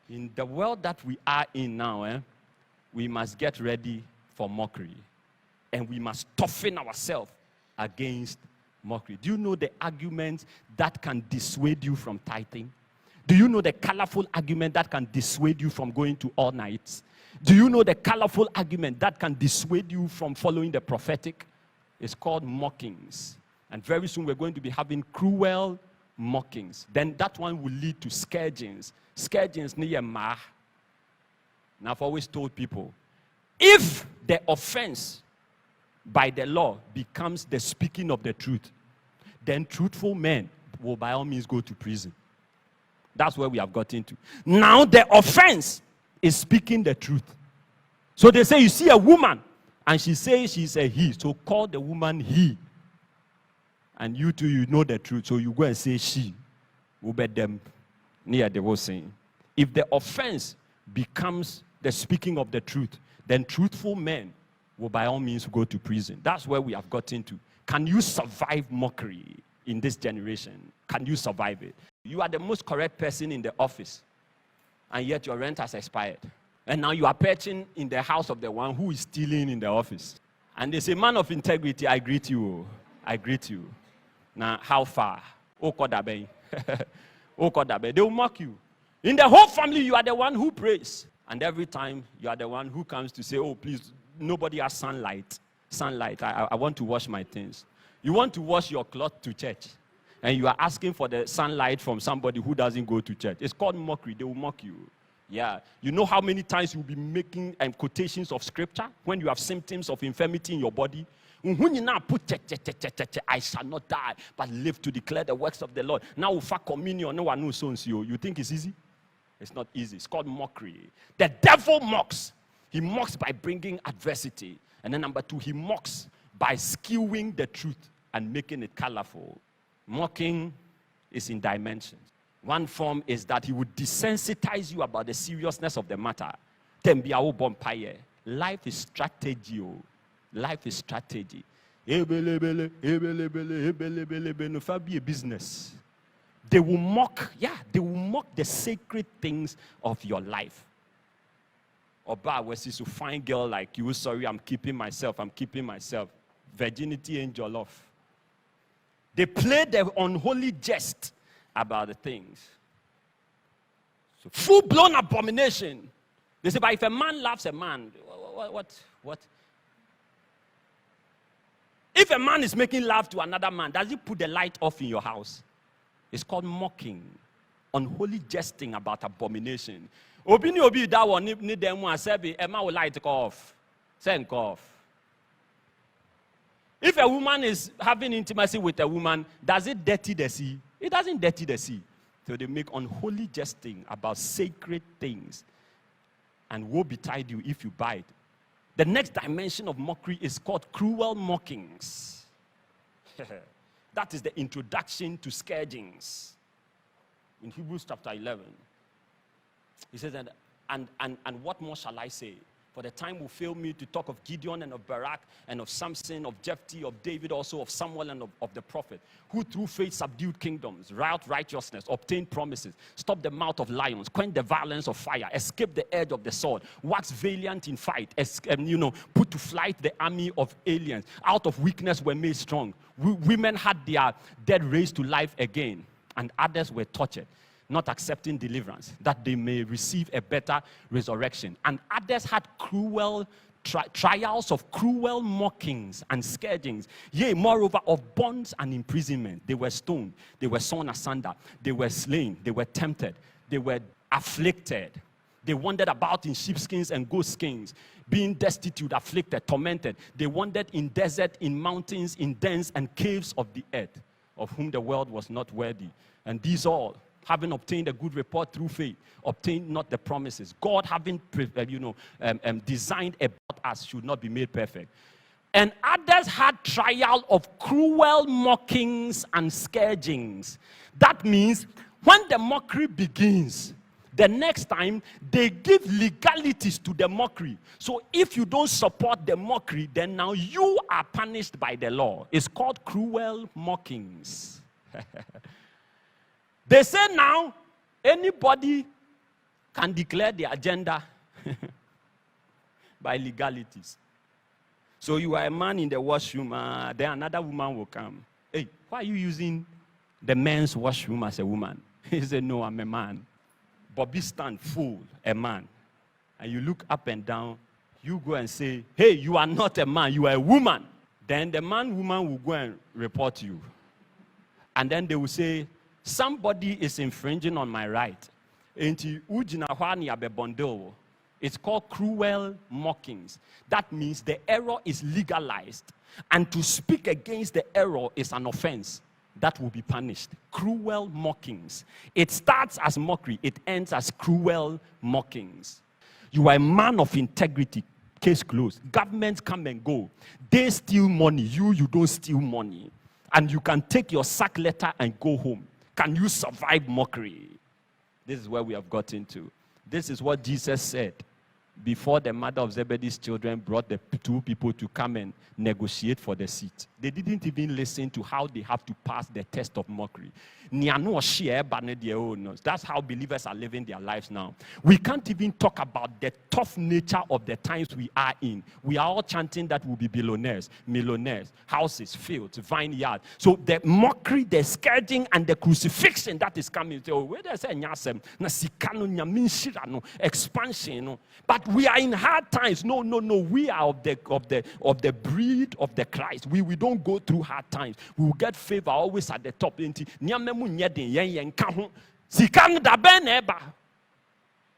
In the world that we are in now, we must get ready for mockery. And we must toughen ourselves against mockery. Do you know the argument that can dissuade you from tithing? Do you know the colorful argument that can dissuade you from going to all nights? Do you know the colorful argument that can dissuade you from following the prophetic? It's called mockings. And very soon we're going to be having cruel mockings. Then that one will lead to scourgings. Scourgings near ma. Now I've always told people, if the offense by the law becomes the speaking of the truth, then truthful men will by all means go to prison. That's where we have gotten to. Now the offense is speaking the truth. So they say, you see a woman, and she says she's a he. So call the woman he. And you too, you know the truth. So you go and say she. We'll bet them near the whole saying. If the offense becomes the speaking of the truth, then truthful men will by all means go to prison. That's where we have gotten to. Can you survive mockery in this generation? Can you survive it? You are the most correct person in the office, and yet your rent has expired. And now you are perching in the house of the one who is stealing in the office. And they say, man of integrity, I greet you. I greet you. Now, how far? Okodabe. Okodabe. They will mock you. In the whole family, you are the one who prays. And every time, you are the one who comes to say, oh, please, nobody has sunlight. Sunlight. I want to wash my things. You want to wash your cloth to church. And you are asking for the sunlight from somebody who doesn't go to church. It's called mockery. They will mock you. Yeah. You know how many times you'll be making quotations of scripture when you have symptoms of infirmity in your body? I shall not die, but live to declare the works of the Lord. Now, for communion, no one knows you. You think it's easy? It's not easy. It's called mockery. The devil mocks. He mocks by bringing adversity. And then number two, he mocks by skewing the truth and making it colorful. Mocking is in dimensions. One form is that he would desensitize you about the seriousness of the matter. Life is strategy. Life is strategy. Business. They will mock, they will mock the sacred things of your life. Oba, was this a fine girl like you? Sorry, I'm keeping myself. Virginity ain't your love. They play the unholy jest about the things. So full-blown abomination. They say, but if a man loves a man, what? If a man is making love to another man, does he put the light off in your house? It's called mocking. Unholy jesting about abomination. Obi that one need them one say Emma will light off. Send off. If a woman is having intimacy with a woman, does it dirty the sea? It doesn't dirty the sea. So they make unholy jesting about sacred things. And woe betide you if you buy it. The next dimension of mockery is called cruel mockings. That is the introduction to scourgings. In Hebrews chapter 11, he says, and what more shall I say? For the time will fail me to talk of Gideon and of Barak and of Samson, of Jephthah, of David, also of Samuel and of the prophet, who through faith subdued kingdoms, wrought righteousness, obtained promises, stopped the mouth of lions, quenched the violence of fire, escaped the edge of the sword, waxed valiant in fight, put to flight the army of aliens. Out of weakness were made strong. Women had their dead raised to life again, and others were tortured, not accepting deliverance, that they may receive a better resurrection. And others had cruel trials of cruel mockings and scourgings. Yea, moreover, of bonds and imprisonment. They were stoned. They were sawn asunder. They were slain. They were tempted. They were afflicted. They wandered about in sheepskins and goatskins, being destitute, afflicted, tormented. They wandered in desert, in mountains, in dens and caves of the earth, of whom the world was not worthy. And these all, having obtained a good report through faith, obtained not the promises. God, having designed about us, should not be made perfect. And others had trial of cruel mockings and scourgings. That means when the mockery begins, the next time they give legalities to the mockery. So if you don't support the mockery, then now you are punished by the law. It's called cruel mockings. They say now, anybody can declare the agenda by legalities. So you are a man in the washroom, then another woman will come. Hey, why are you using the men's washroom as a woman? He said, no, I'm a man. Bobby stand full, a man. And you look up and down, you go and say, hey, you are not a man, you are a woman. Then the woman will go and report you. And then they will say, somebody is infringing on my right. It's called cruel mockings. That means the error is legalized. And to speak against the error is an offense that will be punished. Cruel mockings. It starts as mockery. It ends as cruel mockings. You are a man of integrity. Case closed. Governments come and go. They steal money. You don't steal money. And you can take your sack letter and go home. Can you survive mockery? This is where we have gotten to. This is what Jesus said before the mother of Zebedee's children brought the two people to come and negotiate for the seat. They didn't even listen to how they have to pass the test of mockery. That's how believers are living their lives now. We can't even talk about the tough nature of the times we are in. We are all chanting that we'll be billionaires, millionaires, houses, fields, vineyards. So the mockery, the scourging, and the crucifixion that is coming. Expansion. But we are in hard times. No. We are of the breed of the Christ. We don't go through hard times. We will get favor always at the top.